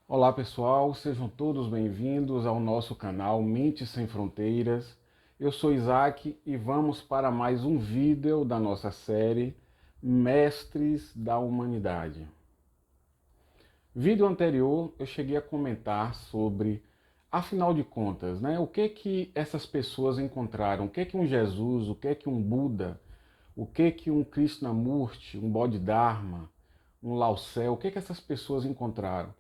Olá pessoal, sejam todos bem-vindos ao nosso canal Mentes Sem Fronteiras. Eu sou Isaac e vamos para mais um vídeo da nossa série Mestres da Humanidade. Vídeo anterior eu cheguei a comentar sobre, afinal de contas, o que essas pessoas encontraram, o que um Jesus, o que um Buda, o que um Krishnamurti, um Bodhidharma, um Lao Tse, o que essas pessoas encontraram.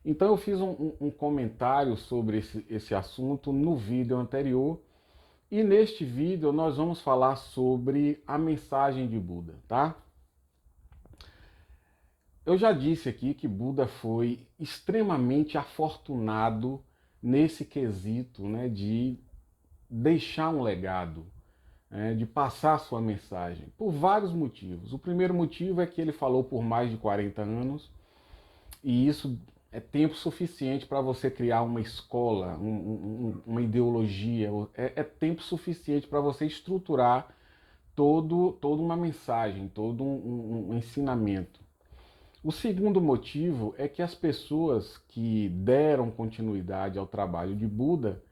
Então eu fiz um comentário sobre esse assunto no vídeo anterior e neste vídeo nós vamos falar sobre a mensagem de Buda, tá? Eu já disse aqui que Buda foi extremamente afortunado nesse quesito, de deixar um legado, de passar sua mensagem, por vários motivos. O primeiro motivo é que ele falou por mais de 40 anos, e isso é tempo suficiente para você criar uma escola, uma ideologia, é tempo suficiente para você estruturar toda uma mensagem, todo um ensinamento. O segundo motivo é que as pessoas que deram continuidade ao trabalho de Buda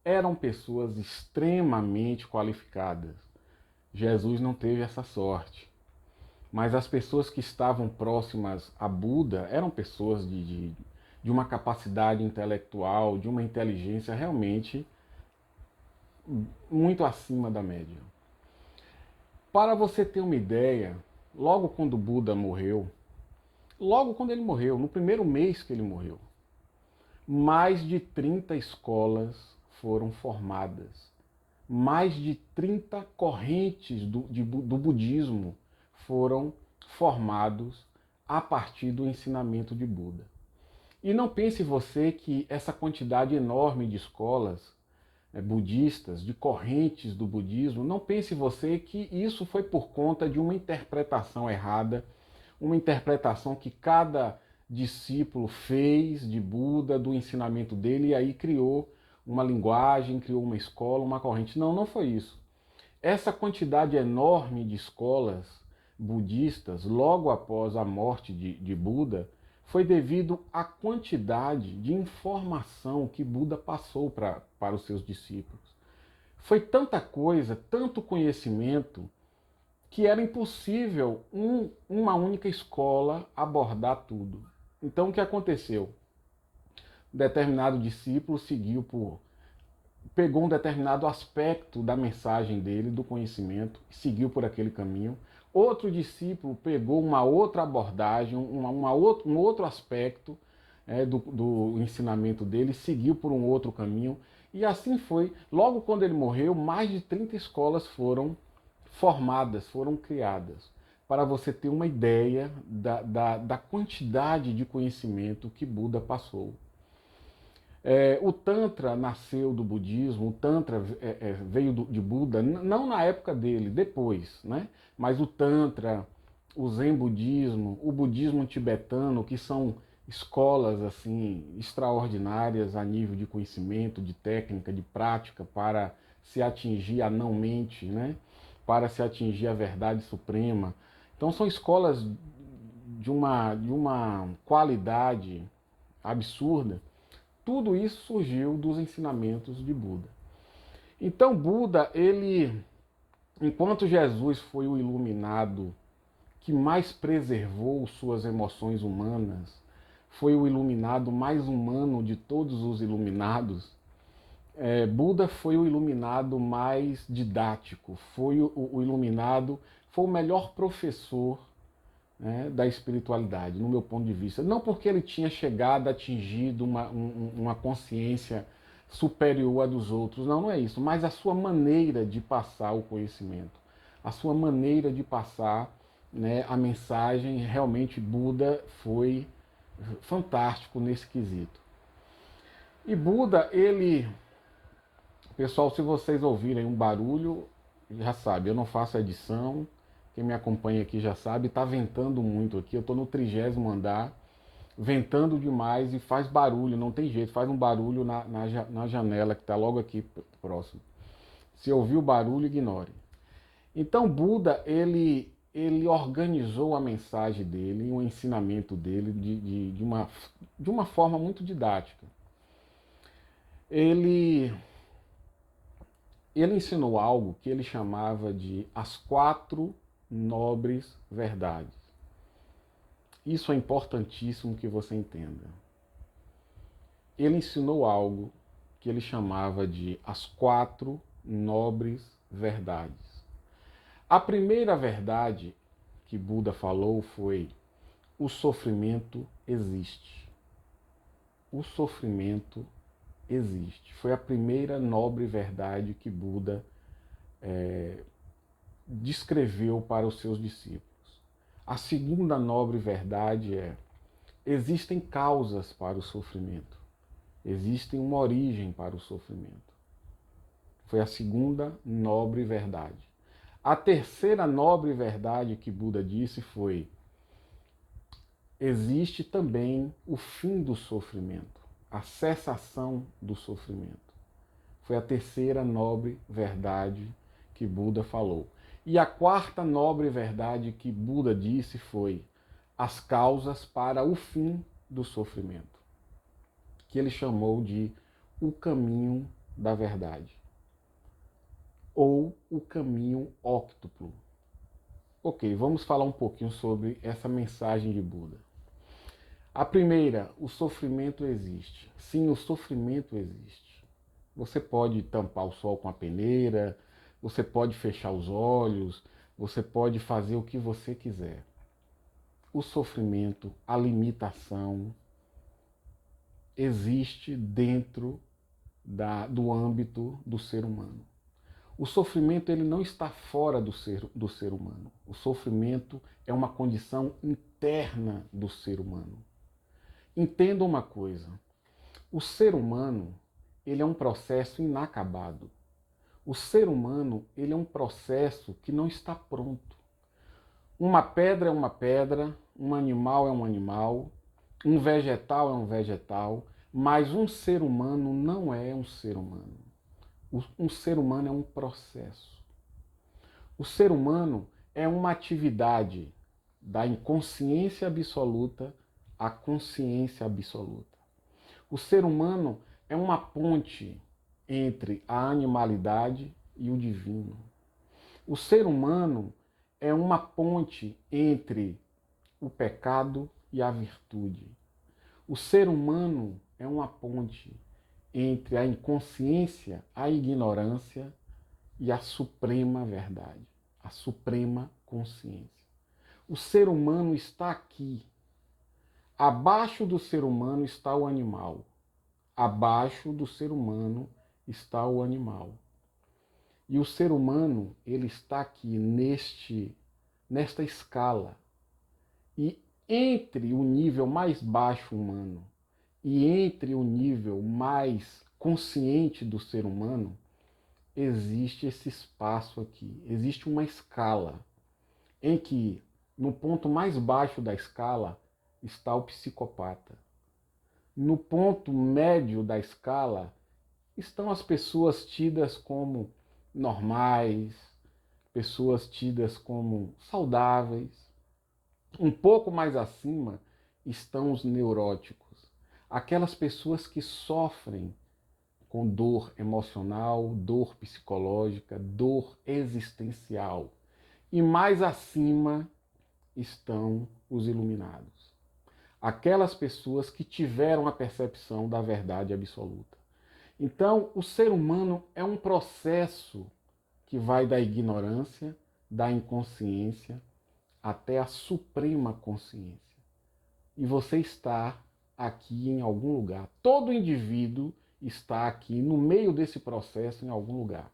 eram pessoas extremamente qualificadas. Jesus não teve essa sorte. Mas as pessoas que estavam próximas a Buda eram pessoas de uma capacidade intelectual, de uma inteligência realmente muito acima da média. Para você ter uma ideia, logo quando Buda morreu, logo quando ele morreu, no primeiro mês que ele morreu, mais de 30 escolas foram formadas. Mais de 30 correntes do budismo foram formados a partir do ensinamento de Buda. E não pense você que essa quantidade enorme de escolas budistas, de correntes do budismo, não pense você que isso foi por conta de uma interpretação errada, uma interpretação que cada discípulo fez de Buda, do ensinamento dele, e aí criou uma linguagem, criou uma escola, uma corrente. Não, não foi isso. Essa quantidade enorme de escolas budistas, logo após a morte de Buda, foi devido à quantidade de informação que Buda passou para os seus discípulos. Foi tanta coisa, tanto conhecimento, que era impossível uma única escola abordar tudo. Então o que aconteceu? Um determinado discípulo pegou um determinado aspecto da mensagem dele, do conhecimento, e seguiu por aquele caminho. Outro discípulo pegou uma outra abordagem, um outro aspecto do ensinamento dele, seguiu por um outro caminho. E assim foi. Logo quando ele morreu, mais de 30 escolas foram formadas, foram criadas. Para você ter uma ideia da quantidade de conhecimento que Buda passou. O Tantra nasceu do budismo, o Tantra veio de Buda, não na época dele, depois, né? Mas o Tantra, o Zen budismo, o budismo tibetano, que são escolas assim extraordinárias a nível de conhecimento, de técnica, de prática para se atingir a não-mente, né? Para se atingir a verdade suprema. Então são escolas de uma qualidade absurda. Tudo isso surgiu dos ensinamentos de Buda. Então Buda, enquanto Jesus foi o iluminado que mais preservou suas emoções humanas, foi o iluminado mais humano de todos os iluminados, Buda foi o iluminado mais didático, foi o iluminado, foi o melhor professor, da espiritualidade, no meu ponto de vista. Não porque ele tinha chegado, atingido uma consciência superior à dos outros, não, não é isso, mas a sua maneira de passar o conhecimento, a sua maneira de passar, a mensagem, realmente Buda foi fantástico nesse quesito. E Buda, pessoal, se vocês ouvirem um barulho, já sabe, eu não faço edição, quem me acompanha aqui já sabe, está ventando muito aqui, eu estou no 30º andar, ventando demais e faz barulho, não tem jeito, faz um barulho na janela que está logo aqui próximo. Se ouvir o barulho, ignore. Então Buda, ele organizou a mensagem dele, o ensinamento dele de uma forma muito didática. Ele ensinou algo que ele chamava de as 4 nobres verdades. Isso é importantíssimo que você entenda. Ele ensinou algo que ele chamava de as 4 nobres verdades. A primeira verdade que Buda falou foi: o sofrimento existe. O sofrimento existe. Foi a primeira nobre verdade que Buda descreveu para os seus discípulos. A segunda nobre verdade é: existem causas para o sofrimento. Existe uma origem para o sofrimento. Foi a segunda nobre verdade. A terceira nobre verdade que Buda disse foi: existe também o fim do sofrimento, a cessação do sofrimento. Foi a terceira nobre verdade que Buda falou. E a quarta nobre verdade que Buda disse foi: as causas para o fim do sofrimento, que ele chamou de o caminho da verdade, ou o caminho óctuplo. Ok, vamos falar um pouquinho sobre essa mensagem de Buda. A primeira, o sofrimento existe. Sim, o sofrimento existe. Você pode tampar o sol com a peneira, você pode fechar os olhos, você pode fazer o que você quiser. O sofrimento, a limitação, existe dentro do âmbito do ser humano. O sofrimento ele não está fora do ser humano. O sofrimento é uma condição interna do ser humano. Entenda uma coisa: o ser humano ele é um processo inacabado. O ser humano ele é um processo que não está pronto. Uma pedra é uma pedra, um animal é um animal, um vegetal é um vegetal, mas um ser humano não é um ser humano. Um ser humano é um processo. O ser humano é uma atividade da inconsciência absoluta à consciência absoluta. O ser humano é uma ponte entre a animalidade e o divino. O ser humano é uma ponte entre o pecado e a virtude. O ser humano é uma ponte entre a inconsciência, a ignorância e a suprema verdade, a suprema consciência. O ser humano está aqui. Abaixo do ser humano está o animal. Abaixo do ser humano está o animal. E o ser humano, ele está aqui nesta escala. E entre o nível mais baixo humano e entre o nível mais consciente do ser humano, existe esse espaço aqui, existe uma escala em que no ponto mais baixo da escala está o psicopata. No ponto médio da escala estão as pessoas tidas como normais, pessoas tidas como saudáveis. Um pouco mais acima estão os neuróticos, aquelas pessoas que sofrem com dor emocional, dor psicológica, dor existencial. E mais acima estão os iluminados, aquelas pessoas que tiveram a percepção da verdade absoluta. Então, o ser humano é um processo que vai da ignorância, da inconsciência, até a suprema consciência. E você está aqui em algum lugar. Todo indivíduo está aqui no meio desse processo em algum lugar.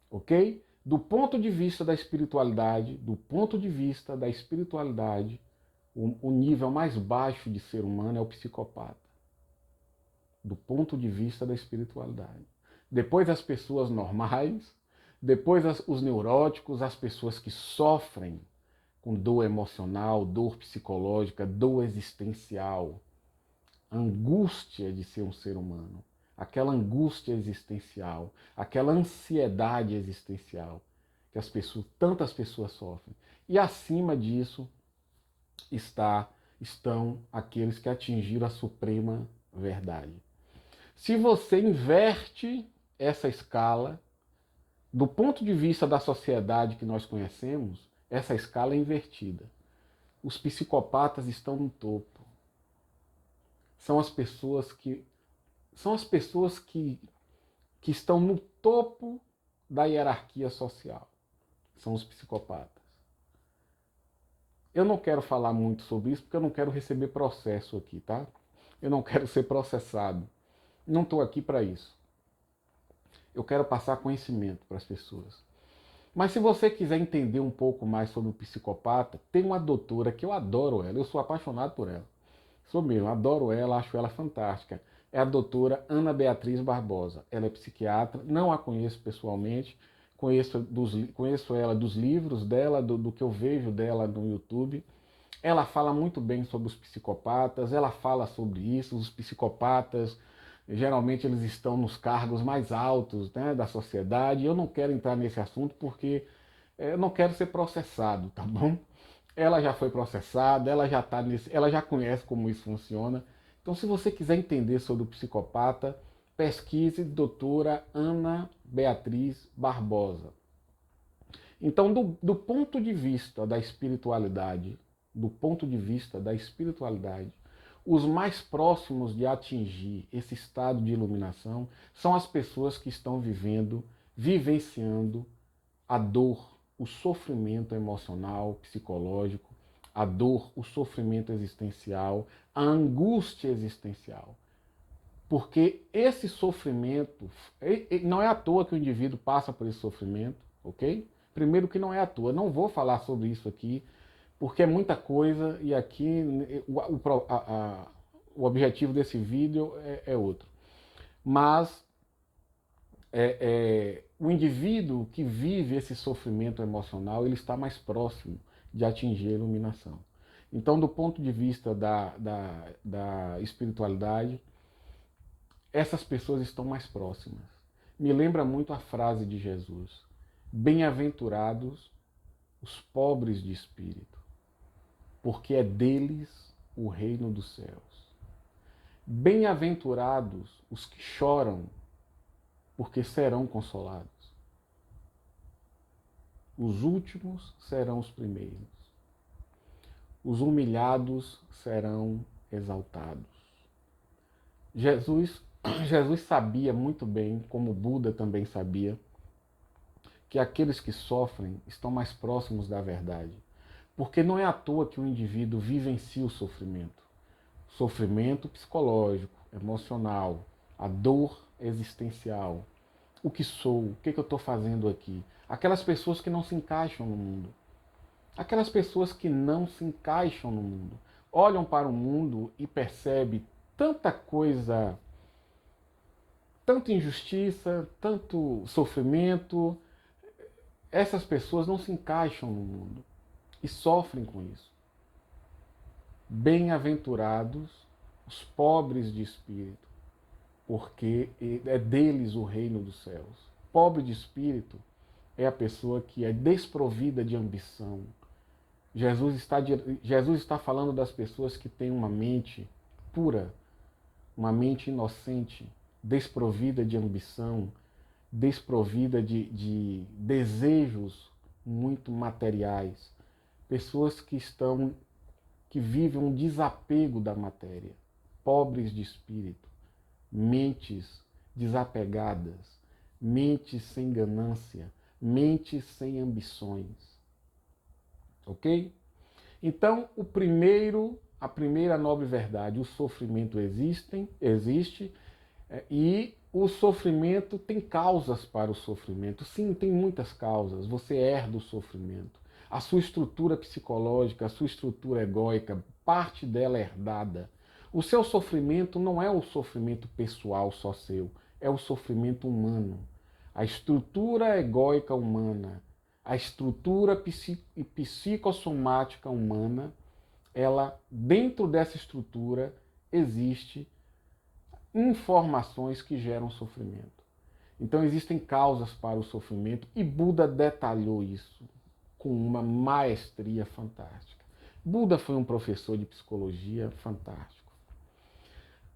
Ok? Do ponto de vista da espiritualidade, o nível mais baixo de ser humano é o psicopata. Do ponto de vista da espiritualidade. Depois as pessoas normais, depois os neuróticos, as pessoas que sofrem com dor emocional, dor psicológica, dor existencial, angústia de ser um ser humano, aquela angústia existencial, aquela ansiedade existencial. que tantas pessoas sofrem. E acima disso estão aqueles que atingiram a suprema verdade. Se você inverte essa escala, do ponto de vista da sociedade que nós conhecemos, essa escala é invertida. Os psicopatas estão no topo. São as pessoas que estão no topo da hierarquia social. São os psicopatas. Eu não quero falar muito sobre isso porque eu não quero receber processo aqui, tá? Eu não quero ser processado. Não estou aqui para isso. Eu quero passar conhecimento para as pessoas. Mas se você quiser entender um pouco mais sobre o psicopata, tem uma doutora que eu adoro ela, eu sou apaixonado por ela. Sou mesmo, adoro ela, acho ela fantástica. É a doutora Ana Beatriz Barbosa. Ela é psiquiatra, não a conheço pessoalmente, conheço ela dos livros dela, do que eu vejo dela no YouTube. Ela fala muito bem sobre os psicopatas, ela fala sobre isso, os psicopatas, geralmente eles estão nos cargos mais altos, né, da sociedade. Eu não quero entrar nesse assunto porque eu não quero ser processado, tá bom? Ela já foi processada, ela já conhece como isso funciona. Então, se você quiser entender sobre o psicopata, pesquise doutora Ana Beatriz Barbosa. Então, do ponto de vista da espiritualidade, os mais próximos de atingir esse estado de iluminação são as pessoas que estão vivenciando a dor, o sofrimento emocional, psicológico, a dor, o sofrimento existencial, a angústia existencial. Porque esse sofrimento, não é à toa que o indivíduo passa por esse sofrimento, ok? Primeiro que não é à toa, não vou falar sobre isso aqui, porque é muita coisa e aqui o objetivo desse vídeo é outro. Mas o indivíduo que vive esse sofrimento emocional, ele está mais próximo de atingir a iluminação. Então, do ponto de vista da espiritualidade, essas pessoas estão mais próximas. Me lembra muito a frase de Jesus: bem-aventurados os pobres de espírito, porque é deles o reino dos céus. Bem-aventurados os que choram, porque serão consolados. Os últimos serão os primeiros. Os humilhados serão exaltados. Jesus sabia muito bem, como Buda também sabia, que aqueles que sofrem estão mais próximos da verdade. Porque não é à toa que o indivíduo vivencia o sofrimento. Sofrimento psicológico, emocional, a dor existencial. O que sou? O que eu estou fazendo aqui? Aquelas pessoas que não se encaixam no mundo. Aquelas pessoas que não se encaixam no mundo. Olham para o mundo e percebem tanta coisa, tanta injustiça, tanto sofrimento. Essas pessoas não se encaixam no mundo e sofrem com isso. Bem-aventurados os pobres de espírito, porque é deles o reino dos céus. Pobre de espírito é a pessoa que é desprovida de ambição. Jesus está falando das pessoas que têm uma mente pura, uma mente inocente, desprovida de ambição, desprovida de desejos muito materiais. Pessoas que vivem um desapego da matéria, pobres de espírito, mentes desapegadas, mentes sem ganância, mentes sem ambições. Ok? Então, a primeira nobre verdade, o sofrimento existe e o sofrimento tem causas para o sofrimento. Sim, tem muitas causas. Você herda o sofrimento. A sua estrutura psicológica, a sua estrutura egóica, parte dela é herdada. O seu sofrimento não é o sofrimento pessoal só seu, é o sofrimento humano. A estrutura egóica humana, a estrutura psicossomática humana, dentro dessa estrutura existe informações que geram sofrimento. Então existem causas para o sofrimento e Buda detalhou isso com uma maestria fantástica. Buda foi um professor de psicologia fantástico.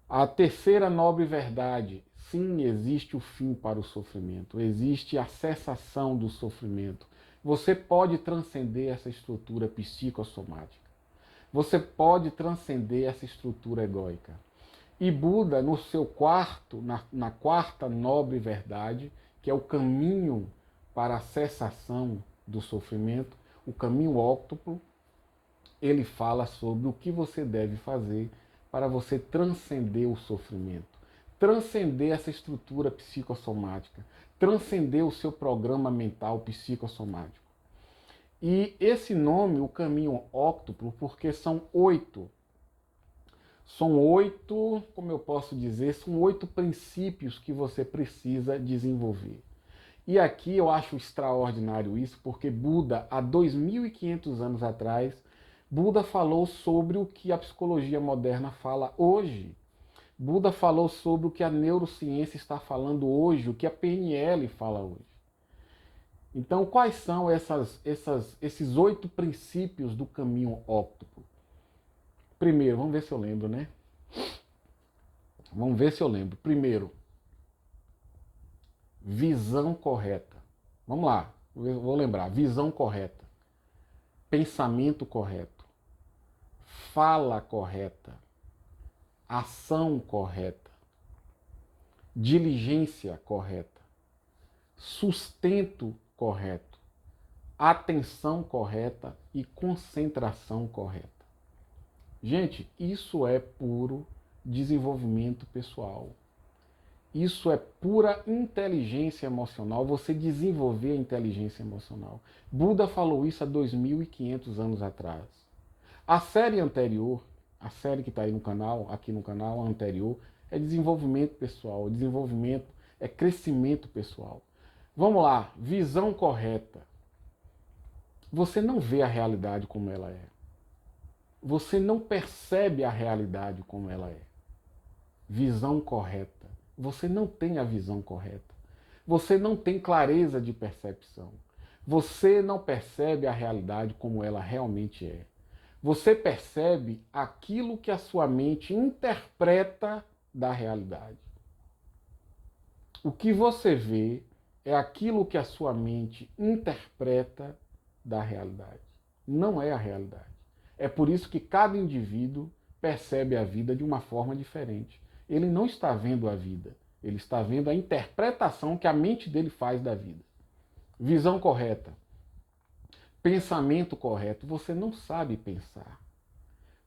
A terceira nobre verdade, sim, existe o fim para o sofrimento, existe a cessação do sofrimento. Você pode transcender essa estrutura psicossomática. Você pode transcender essa estrutura egóica. E Buda, no seu quarto, na quarta nobre verdade, que é o caminho para a cessação do sofrimento, o caminho óctuplo, ele fala sobre o que você deve fazer para você transcender o sofrimento, transcender essa estrutura psicossomática, transcender o seu programa mental psicossomático. E esse nome, o caminho óctuplo, porque são oito, como eu posso dizer, são 8 princípios que você precisa desenvolver. E aqui eu acho extraordinário isso, porque Buda, há 2.500 anos atrás, Buda falou sobre o que a psicologia moderna fala hoje. Buda falou sobre o que a neurociência está falando hoje, o que a PNL fala hoje. Então, quais são esses 8 princípios do caminho óctuplo? Primeiro, vamos ver se eu lembro, né? Vamos ver se eu lembro. Primeiro, visão correta. Vamos lá, vou lembrar. Visão correta. Pensamento correto. Fala correta. Ação correta. Diligência correta. Sustento correto. Atenção correta e concentração correta. Gente, isso é puro desenvolvimento pessoal. Isso é pura inteligência emocional, você desenvolver a inteligência emocional. Buda falou isso há 2.500 anos atrás. A série anterior, a série que está aí no canal, aqui no canal, a anterior, é desenvolvimento pessoal, desenvolvimento, é crescimento pessoal. Vamos lá, visão correta. Você não vê a realidade como ela é. Você não percebe a realidade como ela é. Visão correta. Você não tem a visão correta. Você não tem clareza de percepção. Você não percebe a realidade como ela realmente é. Você percebe aquilo que a sua mente interpreta da realidade. O que você vê é aquilo que a sua mente interpreta da realidade. Não é a realidade. É por isso que cada indivíduo percebe a vida de uma forma diferente. Ele não está vendo a vida, ele está vendo a interpretação que a mente dele faz da vida. Visão correta. Pensamento correto. Você não sabe pensar.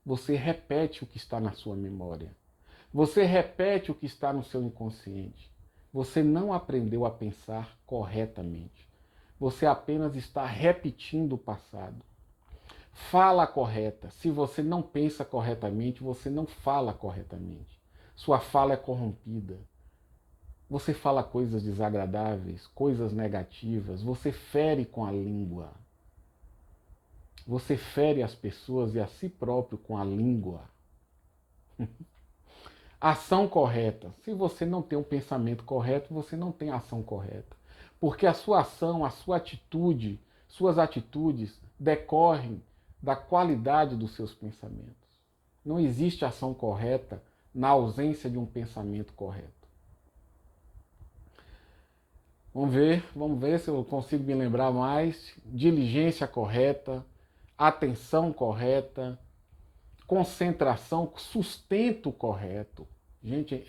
Você repete o que está na sua memória. Você repete o que está no seu inconsciente. Você não aprendeu a pensar corretamente. Você apenas está repetindo o passado. Fala correta. Se você não pensa corretamente, você não fala corretamente. Sua fala é corrompida. Você fala coisas desagradáveis, coisas negativas. Você fere com a língua. Você fere as pessoas e a si próprio com a língua. Ação correta. Se você não tem um pensamento correto, você não tem a ação correta. Porque a sua ação, a sua atitude, suas atitudes decorrem da qualidade dos seus pensamentos. Não existe ação correta na ausência de um pensamento correto. Vamos ver se eu consigo me lembrar mais. Diligência correta, atenção correta, concentração, sustento correto. Gente,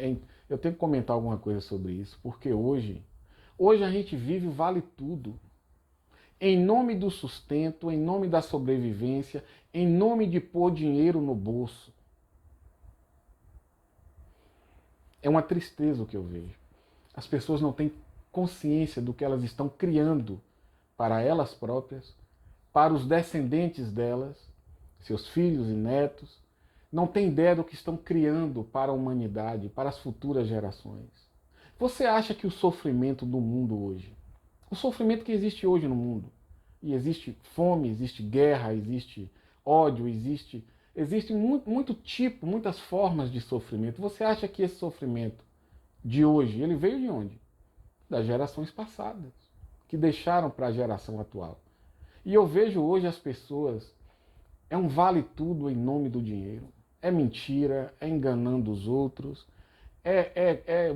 eu tenho que comentar alguma coisa sobre isso, porque hoje a gente vive vale tudo. Em nome do sustento, em nome da sobrevivência, em nome de pôr dinheiro no bolso. É uma tristeza o que eu vejo. As pessoas não têm consciência do que elas estão criando para elas próprias, para os descendentes delas, seus filhos e netos. Não têm ideia do que estão criando para a humanidade, para as futuras gerações. Você acha que o sofrimento do mundo hoje, o sofrimento que existe hoje no mundo, e existe fome, existe guerra, existe ódio, existe muito tipo, muitas formas de sofrimento. Você acha que esse sofrimento de hoje, ele veio de onde? das gerações passadas, que deixaram para a geração atual. E eu vejo hoje as pessoas, é um vale tudo em nome do dinheiro. É mentira, é enganando os outros.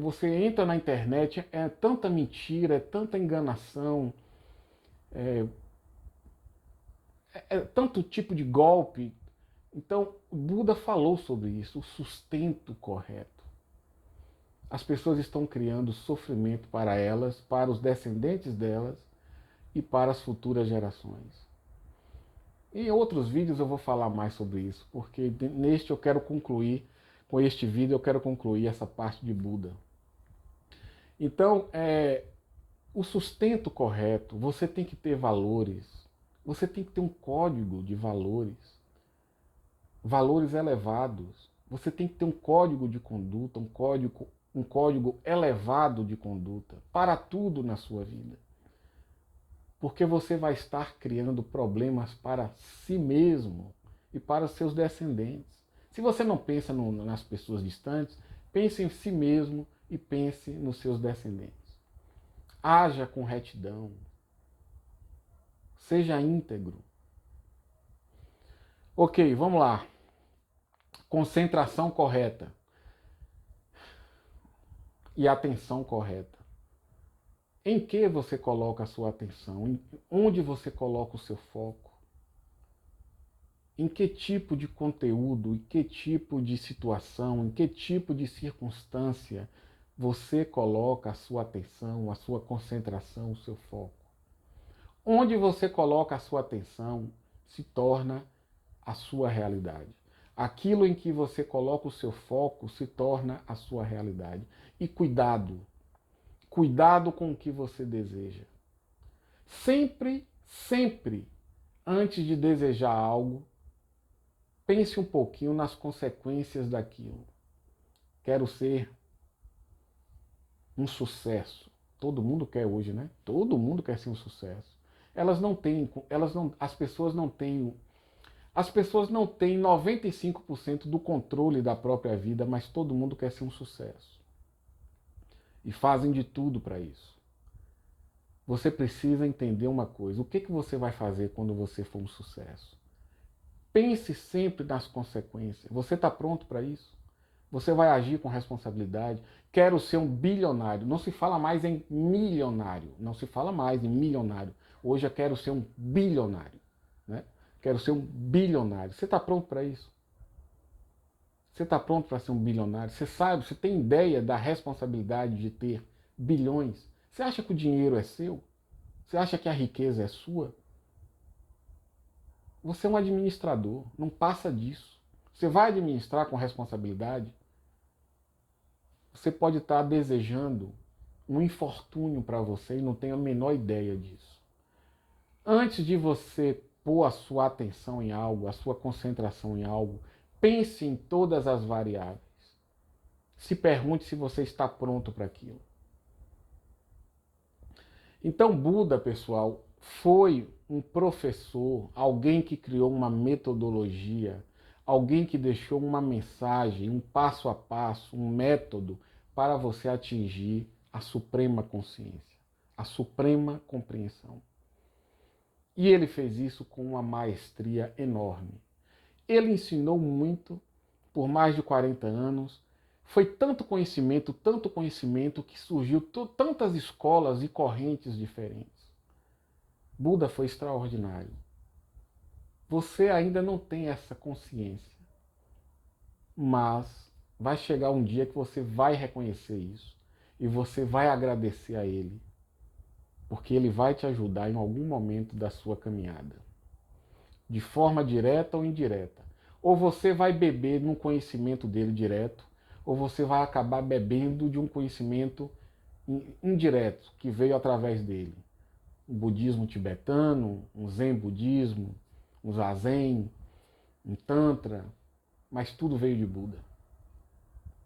Você entra na internet, é tanta mentira, é tanta enganação, é tanto tipo de golpe. Então, o Buda falou sobre isso, o sustento correto. As pessoas estão criando sofrimento para elas, para os descendentes delas e para as futuras gerações. Em outros vídeos eu vou falar mais sobre isso, porque neste eu quero concluir, com este vídeo eu quero concluir essa parte de Buda. Então, o sustento correto, você tem que ter valores, você tem que ter um código de valores, valores elevados. Você tem que ter um código de conduta, um código elevado de conduta para tudo na sua vida. Porque você vai estar criando problemas para si mesmo e para seus descendentes. Se você não pensa nas pessoas distantes, pense em si mesmo e pense nos seus descendentes. Haja com retidão. Seja íntegro. Ok, vamos lá. Concentração correta e atenção correta. Em que você coloca a sua atenção? Onde você coloca o seu foco? Em que tipo de conteúdo, em que tipo de situação, em que tipo de circunstância você coloca a sua atenção, a sua concentração, o seu foco? Onde você coloca a sua atenção se torna a sua realidade. Aquilo em que você coloca o seu foco se torna a sua realidade. E cuidado, cuidado com o que você deseja. Sempre, sempre, antes de desejar algo, pense um pouquinho nas consequências daquilo. Quero ser um sucesso. Todo mundo quer hoje, né? Todo mundo quer ser um sucesso. As pessoas não têm 95% do controle da própria vida, mas todo mundo quer ser um sucesso. E fazem de tudo para isso. Você precisa entender uma coisa. O que você vai fazer quando você for um sucesso? Pense sempre nas consequências. Você está pronto para isso? Você vai agir com responsabilidade? Quero ser um bilionário. Não se fala mais em milionário. Não se fala mais em milionário. Hoje eu quero ser um bilionário. Né? Quero ser um bilionário. Você está pronto para isso? Você está pronto para ser um bilionário? Você sabe, você tem ideia da responsabilidade de ter bilhões? Você acha que o dinheiro é seu? Você acha que a riqueza é sua? Você é um administrador, não passa disso. Você vai administrar com responsabilidade? Você pode estar desejando um infortúnio para você e não tem a menor ideia disso. Antes de você pôr a sua atenção em algo, a sua concentração em algo, pense em todas as variáveis. Se pergunte se você está pronto para aquilo. Então, Buda, pessoal, foi um professor, alguém que criou uma metodologia, alguém que deixou uma mensagem, um passo a passo, um método para você atingir a suprema consciência, a suprema compreensão. E ele fez isso com uma maestria enorme. Ele ensinou muito por mais de 40 anos. Foi tanto conhecimento que surgiu tantas escolas e correntes diferentes. Buda foi extraordinário. Você ainda não tem essa consciência, mas vai chegar um dia que você vai reconhecer isso e você vai agradecer a ele, porque ele vai te ajudar em algum momento da sua caminhada, de forma direta ou indireta. Ou você vai beber no conhecimento dele direto, ou você vai acabar bebendo de um conhecimento indireto que veio através dele. Um budismo tibetano, um zen budismo, um zazen, um tantra, mas tudo veio de Buda.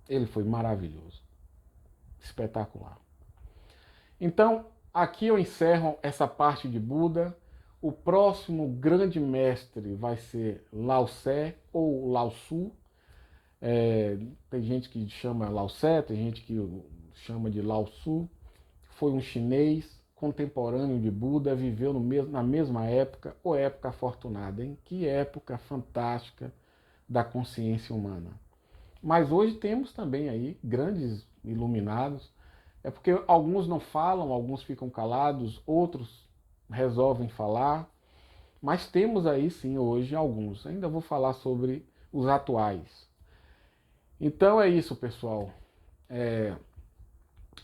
Ele foi maravilhoso, espetacular. Então, aqui eu encerro essa parte de Buda. O próximo grande mestre vai ser Lao Tse ou Lao Tzu. Tem gente que chama Lao Tse, tem gente que chama de Lao Tzu. foi um chinês contemporâneo de Buda, viveu na mesma época, ou época afortunada, hein? Que época fantástica da consciência humana. Mas hoje temos também aí grandes iluminados, é porque alguns não falam, alguns ficam calados, outros resolvem falar, mas temos aí sim hoje alguns. Ainda vou falar sobre os atuais. Então é isso, pessoal.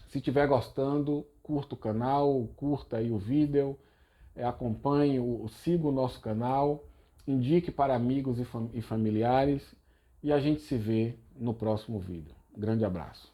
Se estiver gostando, curta o canal, curta aí o vídeo, acompanhe, siga o nosso canal, indique para amigos e familiares e a gente se vê no próximo vídeo. Grande abraço.